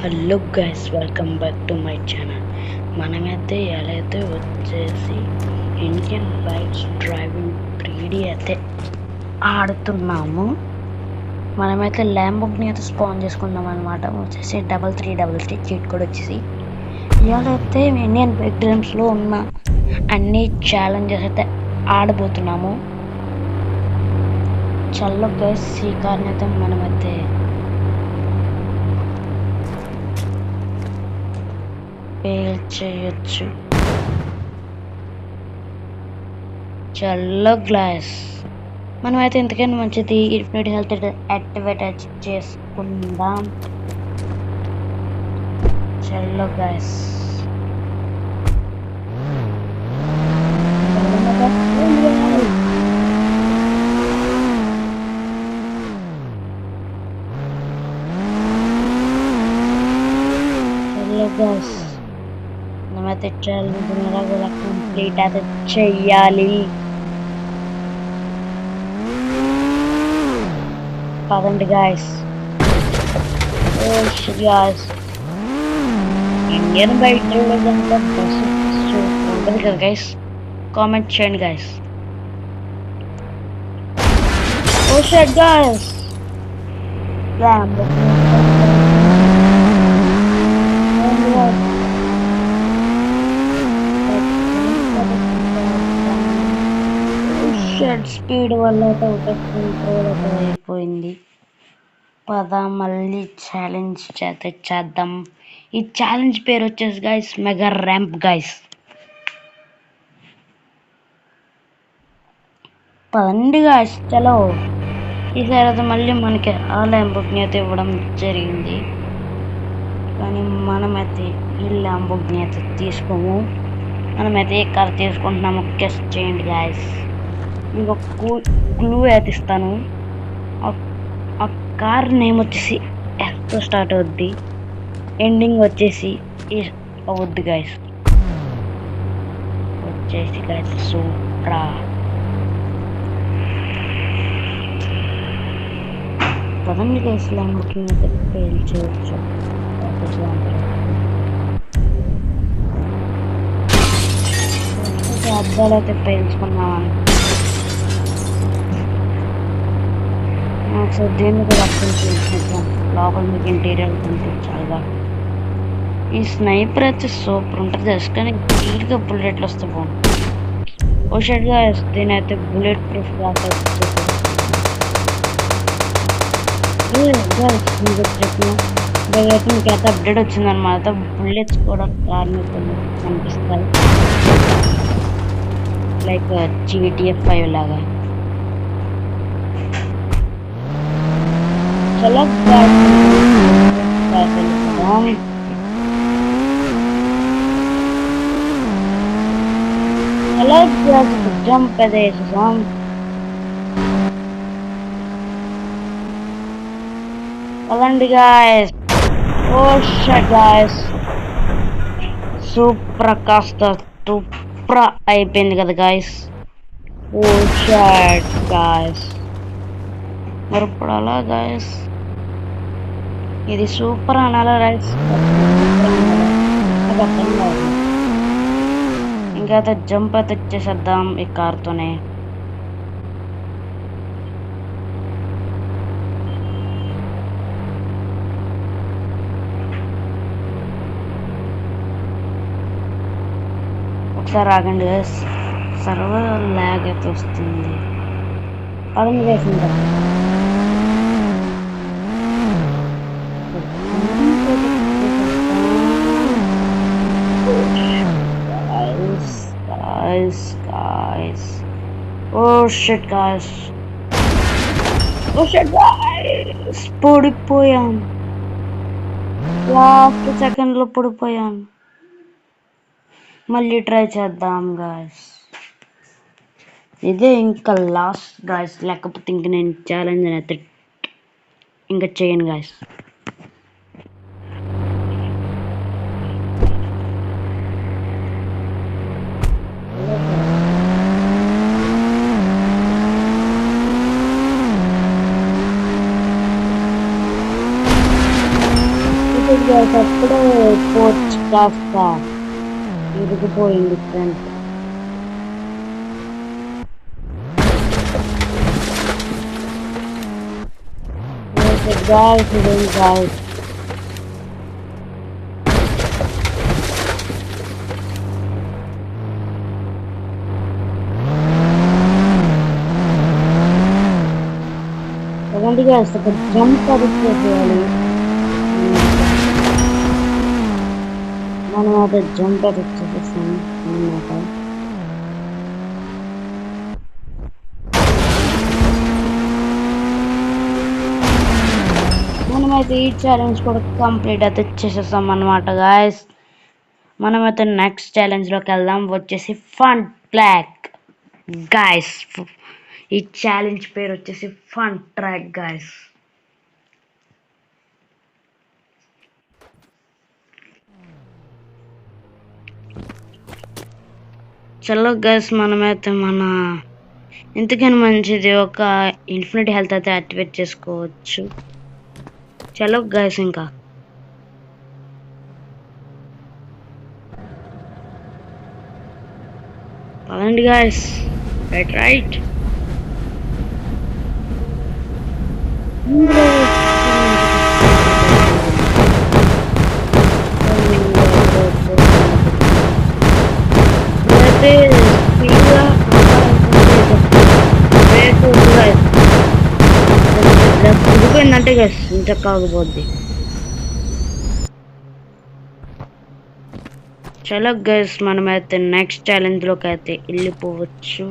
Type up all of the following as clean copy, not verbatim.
Hello guys, welcome back to my channel. మనమైతే ఎలా అయితే వచ్చేసి ఇండియన్ బైక్స్ డ్రైవింగ్ 3D అయితే ఆడుతున్నాము. మనమైతే ల్యాంబోర్గిని అయితే స్పాన్ చేసుకుందాం అనమాట. వచ్చేసి 3333 చీట్ కోడ్ వచ్చేసి ఇవాళ అయితే ఇండియన్ బైక్ డ్రీమ్స్లో ఉన్న అన్ని ఛాలెంజెస్ అయితే ఆడబోతున్నాము. చల్లో గైస్, ఈ కార్ని అయితే మనమైతే ఫెయిల్ చేయొచ్చు. చల్లో గ్లాస్, మనమైతే ఎంతకైనా మంచిది ఇన్ఫినిటీ హెల్త్ యాక్టివేట్ చేసుకుందాం. చల్లో గ్లాస్, చల్లో గ్లాస్, మనమైతే ఛాలెంజ్ కంప్లీట్ అయితే చెయ్యాలి. పదండి guys. Guys, Indian bike driver దాంట్లో బస్సు ఉంటుంది కదా గైస్, కామెంట్ చేయండి గైస్. ఓ షట్ గాయస్, స్పీడ్ వల్ల అయితే కంట్రోల్ అయిపోయింది. పద మళ్ళీ ఛాలెంజ్ చేద్దాం. ఈ ఛాలెంజ్ పేరు వచ్చేసి గైస్ మెగా ర్యాంప్ గైస్. పదండి గైస్, చలో. ఈసారి అయితే మళ్ళీ మనకి ఆ ల్యాంబోర్గిని అయితే ఇవ్వడం జరిగింది, కానీ మనమైతే ఈ ల్యాంబోర్గిని అయితే తీసుకోము. మనమైతే ఏ కార్ తీసుకుంటున్నామో గెస్ చేయండి గైస్. మీకు క్లూ అయితే ఇస్తాను. ఆ కార్ నేమ్ వచ్చేసి ఎస్తో స్టార్ట్ అవుద్ది, ఎండింగ్ వచ్చేసి అవుద్ది గైస్. వచ్చేసి గైస్ సూప్రా. పదండి గైస్, ల్యాంబోర్గిని అయితే ఫెయిల్ చేయొచ్చు. అద్దాలు అయితే పేల్చుకున్నామని సో దీన్ని కూడా అర్థం చేసినట్టు లోపల మీకు ఇంటీరియర్ కనిపించాలిగా. ఈ స్నైపర్ అయితే సూపర్ ఉంటుంది జస్ట్, కానీ క్లియర్గా బుల్లెట్లు వస్తే బాగుంటుంది. ఓ షెడ్గా దీని అయితే బుల్లెట్ ప్రూఫ్ గ్లాస్ మీకు అయితే అప్డేట్ వచ్చిందనమాట. బుల్లెట్స్ కూడా కార్ మీద కనిపిస్తాయి, లైక్ GTA 5 లాగా. చలో జంప్ అయితే వేసేసాం. పదండి గాయస్. ఓ షట్ గాయస్, సూపర్ కాస్త సూపర్ అయిపోయింది కదా గాయస్. ఓ షట్ గాయస్, మరి ఇప్పుడు అలా గాయస్, ఇది సూపర్ అనాలా రైస్? ఇంకా అయితే జంప్ అయితే వచ్చేసేద్దాం ఈ కార్తోనే. ఒకసారి ఆగండి గైస్, సర్వర్ ల్యాగ్ అయితే వస్తుంది. పదండి గైస్, ఇంకా guys. Oh shit guys. పడిపోయాం. లాస్ట్ సెకండ్ లో పడిపోయాం. మళ్ళీ ట్రై చేద్దాం గాయస్. ఇదే ఇంకా లాస్ట్ గాయస్, లేకపోతే ఇంక నేను ఛాలెంజ్ అయితే ఇంకా చేయను గాయస్. అప్పుడే పోర్చ్ కాస్త ఇరిగిపోయింది friend. Guys, guys. Secondy guys, ఒక జంప్ చేయాలి. మనం అదే జంప్ చేసేసాం అన్నమాట. మనమైతే ఈ ఛాలెంజ్ కూడా కంప్లీట్ అయితే చేసేసాం అన్నమాట గాయస్. మనమైతే నెక్స్ట్ ఛాలెంజ్లోకి వెళ్దాం, వచ్చేసి ఫన్ ట్రాక్ గాయస్. ఈ ఛాలెంజ్ పేరు వచ్చేసి ఫన్ ట్రాక్ గాయస్. చలో గైస్, మనమైతే మన ఎందుకని మంచిది ఒక ఇన్ఫినిటీ హెల్త్ అయితే యాక్టివేట్ చేసుకోవచ్చు. చలో గైస్, ఇంకా పదండి గైస్. రైట్ దిగిపోయిందంటే గైస్ ఇంత కాకపోద్ది. చలో గైస్, మనమైతే నెక్స్ట్ ఛాలెంజ్లోకి అయితే వెళ్ళిపోవచ్చు.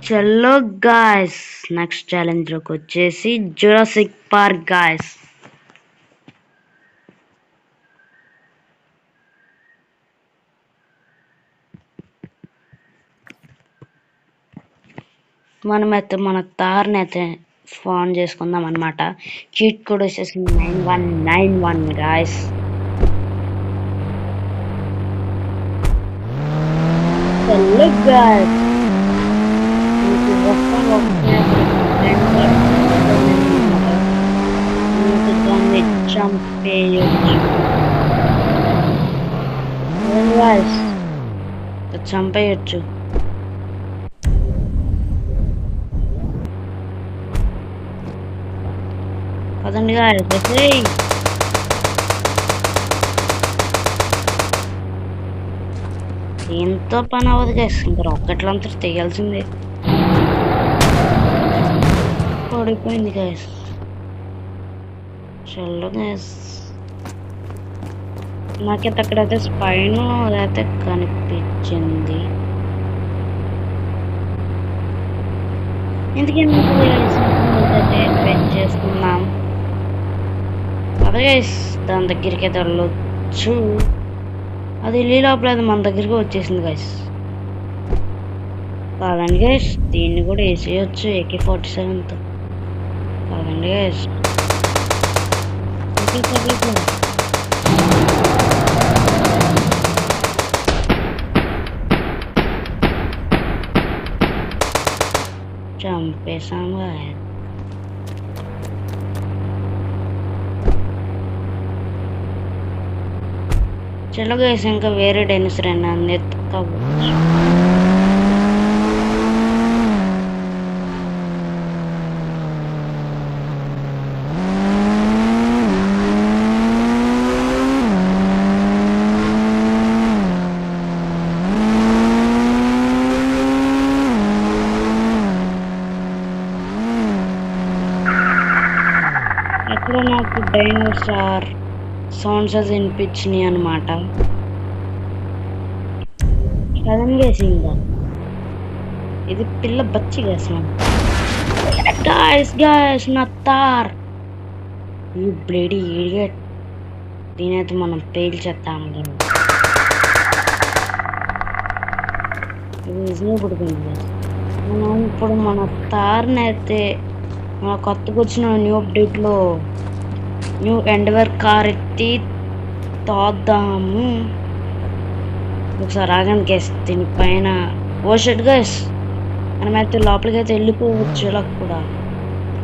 చలో గాయస్, నెక్స్ట్ ఛాలెంజ్లోకి వచ్చేసి జురాసిక్ పార్క్ గాయస్. మనమైతే మన తార్ని అయితే ఫోన్ చేసుకుందాం అనమాట. చీట్ కోడ్ వచ్చేసి 9191 గాయస్. చలో గాయస్, దాన్ని చంపేయచ్చు. పదండి గాయస్. ఎంతో పని అవ్వదు గైస్, ఇంకా రాకెట్లంతా తెగాల్సిందే. పడిపోయింది గైస్. చల్లో గైస్, నాకైతే అక్కడైతే స్పైన్ అదైతే కనిపించింది. ఎందుకంటే చేసుకున్నాం అదే గైస్, దాని దగ్గరికి అయితే వెళ్ళొచ్చు. అది వెళ్ళి లోపల అది మన దగ్గరికి వచ్చేసింది గైస్. కాదండి గైస్, దీన్ని కూడా వేసేయచ్చు AK-47తో. కాదండి గైస్, చంపేసాం గాయస్. చలో గైస్, ఇంకా వేరే డైనోసార్ అయినా ఎత్తుకోవచ్చు. అక్కడ నాకు డైనోసార్ సౌండ్స్ అది వినిపించినాయి అనమాట. సడన్ గేసి ఇంకా ఇది పిల్ల బచ్చి గాయస్ నా తార్. ఈ బ్లేడీ ఇడియట్, దీనైతే మనం పేల్చేస్తాం. ఇది పడిపోయింది. మనం ఇప్పుడు మన తార్ని అయితే మన కొత్తగా వచ్చిన న్యూ అప్డేట్లో న్యూ ఎండవర్ కార్ ఎత్తి తోద్దాము. ఒకసారి ఆగండి గైస్, దీనిపైన ఓ షెట్ గైస్, మనమైతే లోపలికి అయితే వెళ్ళిపోవచ్చు. ఇలా కూడా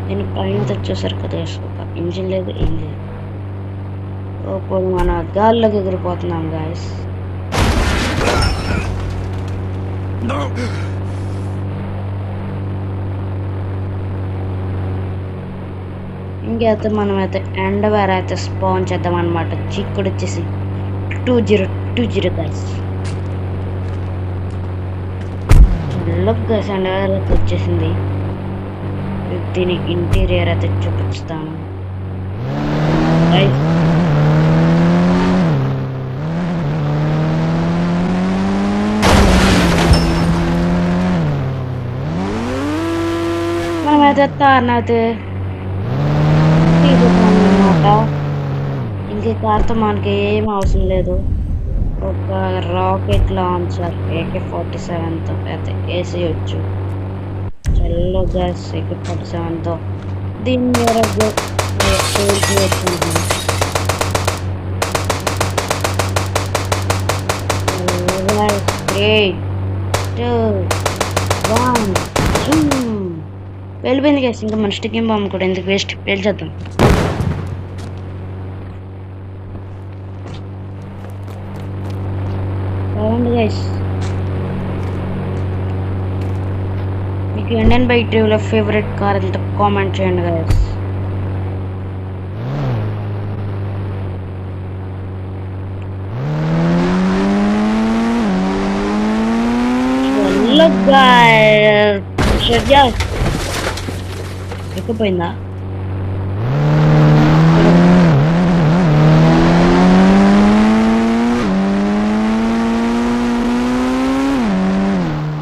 నేను పైన తెచ్చేసారు కదా ఒక ఇంజిన్ లేదు ఏం లేదు. ఇప్పుడు మన గాల్లోకి ఎగిరిపోతున్నాం గాయస్. ఇంకైతే మనమైతే అండర్వేర్ అయితే స్పాన్ చేద్దాం అనమాట. చిక్కుడు వచ్చేసి 2020 గైస్. గైస్ అండర్వేర్ అయితే వచ్చేసింది. దీని ఇంటీరియర్ అయితే చూపిస్తాను. మనమైతే తారనైతే తీసుకున్నాం అనమాట. ఇంక కార్తో మనకి ఏం అవసరం లేదు. ఒక రాకెట్ లాంచర్ AK-47తో అయితే వేసేయచ్చు. చల్లో గ్యాస్ AK-47తో దీని మీద వెళ్ళిపోయింది గ్యాస్. ఇంకా మన స్టికింగ్ బాంబ్ కూడా ఎందుకు వేస్ట్, పేల్చేద్దాం. బాగుంది గైస్. మీకు ఇండియన్ బైక్ డ్రైవ్లో ఫేవరెట్ కార్ ఎంత కామెంట్ చేయండి గైస్. ఎక్కిపోయిందా?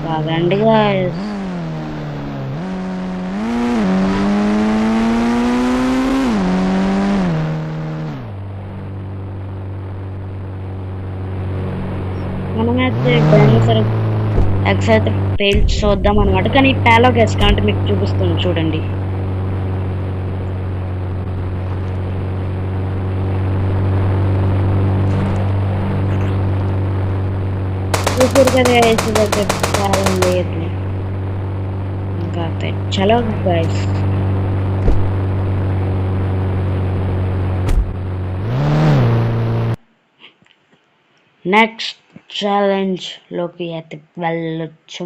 కాదండి గాయస్. మనమైతే డైనోసార్ ఎగ్స్ అయితే పేల్చి చూద్దాం అనమాట. కానీ టాలో గ్యాస్ అంటే మీకు చూపిస్తాను చూడండి. చూసారు కదా వేసి దగ్గర చాలా లేదు. ఇంకా చలో గైస్. నెక్స్ట్ ఛాలెంజ్లోకి అయితే వెళ్ళొచ్చు.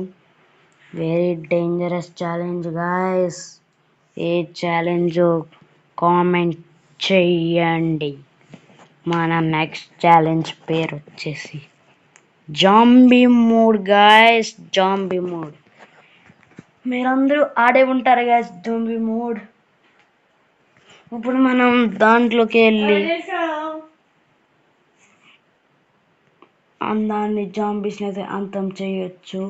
Very dangerous challenge guys. ఏ ఛాలెంజ్ కామెంట్ చెయ్యండి. మన నెక్స్ట్ ఛాలెంజ్ పేరు వచ్చేసి zombie mode guys. Zombie mode మీరందరూ ఆడే ఉంటారు గాయస్. జాంబీ మోడ్ ఇప్పుడు మనం దాంట్లోకి వెళ్ళి దాన్ని జాంబీస్ని అయితే అంతం చేయొచ్చు.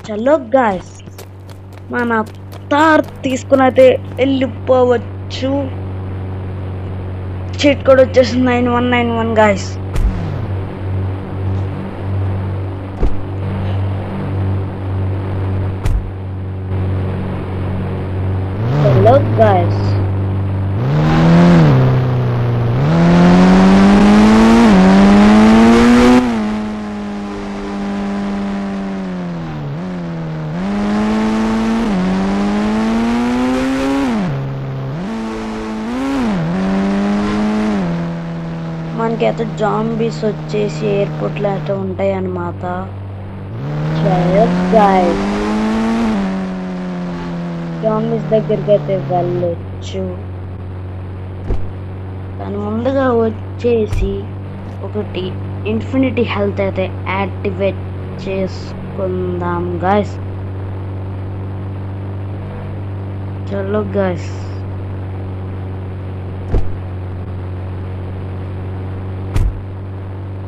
చలో గాయస్ మన తార్ తీసుకుని అయితే వెళ్ళిపోవచ్చు. చీట్ కోడ్ వచ్చేసి 9191 గాయస్. చలో గాయస్. మనకి అయితే జాంబీస్ వచ్చేసి ఎయిర్పోర్ట్లో అయితే ఉంటాయి అన్నమాట. జాంబీస్ దగ్గరికి అయితే వెళ్ళొచ్చు. దాని ముందుగా వచ్చేసి ఒకటి ఇన్ఫినిటీ హెల్త్ అయితే యాక్టివేట్ చేసుకుందాం గాయస్. చలో గాయస్.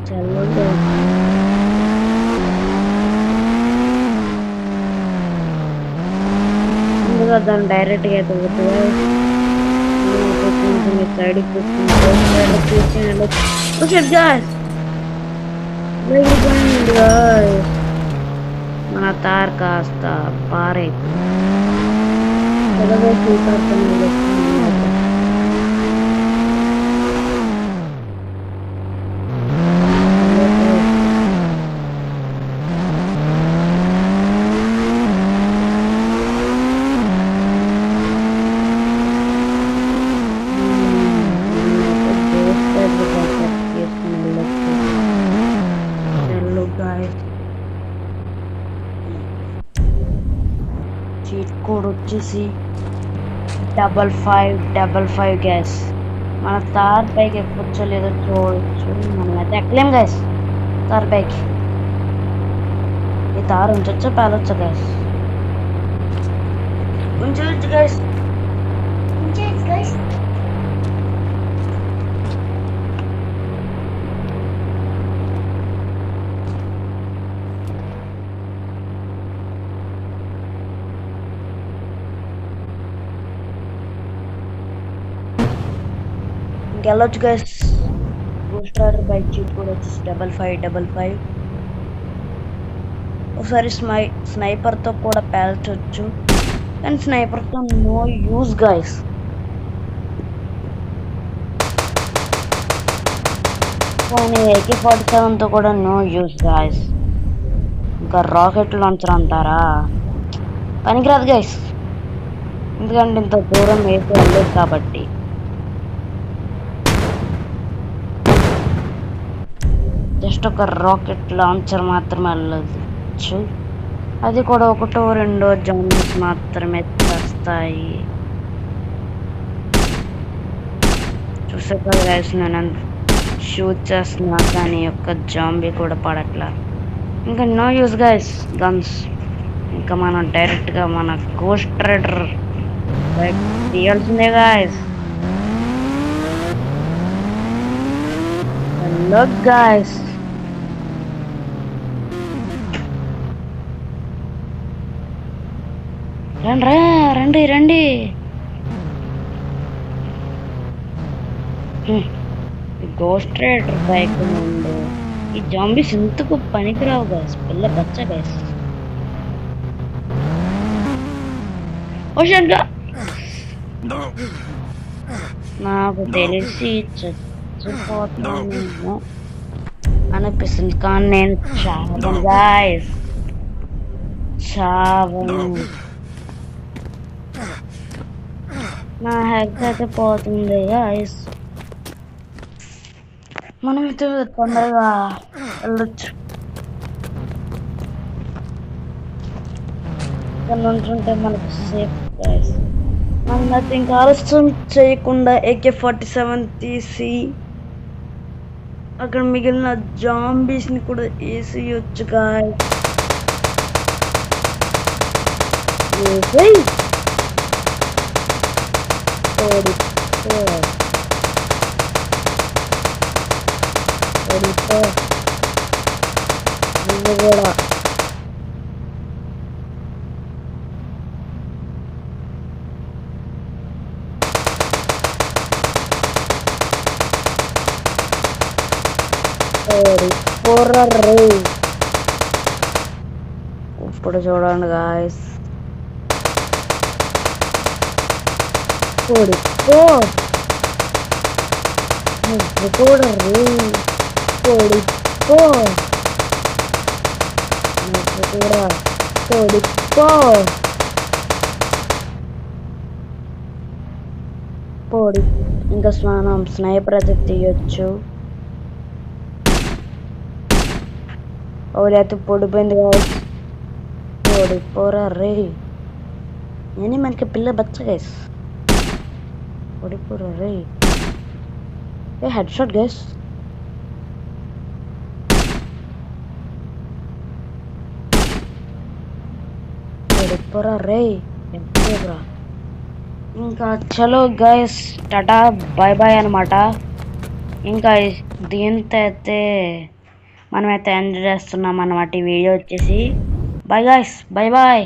చలో గాయస్. ముందుగా దాన్ని డైరెక్ట్గా అయితే వద్దుగా సైడ్కి మన తార్ కాస్త పారైపోయింది. వచ్చేసి 5555 గ్యాస్. మన తార్ పైకి ఎక్కొచ్చో లేదో చూడొచ్చు. మనమైతే ఎక్కలేం గ్యాస్ తార్ పైకి. ఈ తారు ఉంచొచ్చా పేలొచ్చా గ్యాస్? ఉంచవచ్చు గ్యాస్. ఇంకెళ్ళొచ్చు guys. Ghost rider bike cheat కూడా వచ్చేసి 5555. ఒకసారి స్నైపర్తో కూడా పేల్చవచ్చు, కానీ స్నైపర్తో నో యూజ్ గైస్. కానీ AK-47తో కూడా నో యూజ్ గైస్. ఇంకా రాకెట్ లాంచర్ అంటారా, పనికిరాదు గైస్. ఎందుకంటే ఇంత దూరం అయితే వెళ్ళలేదు కాబట్టి. జస్ట్ ఒక రాకెట్ లాంచర్ మాత్రమే వెళ్ళచ్చు, అది కూడా ఒకటో రెండో జాంబీస్ మాత్రమే చేస్తాయి. చూసాక గైస్ నేను షూట్ చేస్తున్నా కానీ ఒక్క జాంబీ కూడా పడట్లా. ఇంకా నో యూజ్ గైస్ గన్స్. ఇంకా మనం డైరెక్ట్గా మన గోస్ట్ రైడర్ బైక్ తీయాల్సిందే గైస్. హలో గైస్, రండి రండి. గోస్ట్ రైడర్ బైక్ ముందు ఈ జాంబీస్ ఎందుకు పనికిరావు గైస్, పిల్ల బచ్చ గైస్. నాకు తెలిసి చచ్చిపోతున్నాను అనిపిస్తుంది, కానీ నేను చావను గైస్, చావను. నా హెల్త్ అయితే పోతుంది గైస్. మనం అయితే తొందరగా వెళ్ళొచ్చు. ఇక్కడ ఉంటుంటే మనకు సేఫ్ గైస్. మనం అయితే ఇంకా ఆలస్యం చేయకుండా AK-47 తీసి అక్కడ మిగిలిన జాంబీస్ని కూడా వేసేయచ్చు గైస్. కూడా ఇప్పుడు చూడండి గాయస్, పొడిపో కూడా పొడిపో కూడా పొడిపో పొడి. ఇంకా స్నానం స్నైపర్ అయితే తీయొచ్చు. అయితే పొడిపోయింది గైస్. పొడిపోరా రే, నేనే మనకి పిల్ల బచ్చ గైస్. పొడిపోరా రే, ఏ హెడ్ షాట్ గైస్. పొడిపోరా రే, ఎంతసేపురా. ఇంకా చలో గైస్, టాటా బాయ్ బాయ్ అనమాట. ఇంకా దీంతో అయితే మనమైతే ఎంజాయ్ చేస్తున్నాం అన్నమాట. ఈ వీడియో వచ్చేసి బాయ్ గైస్, బాయ్ బాయ్.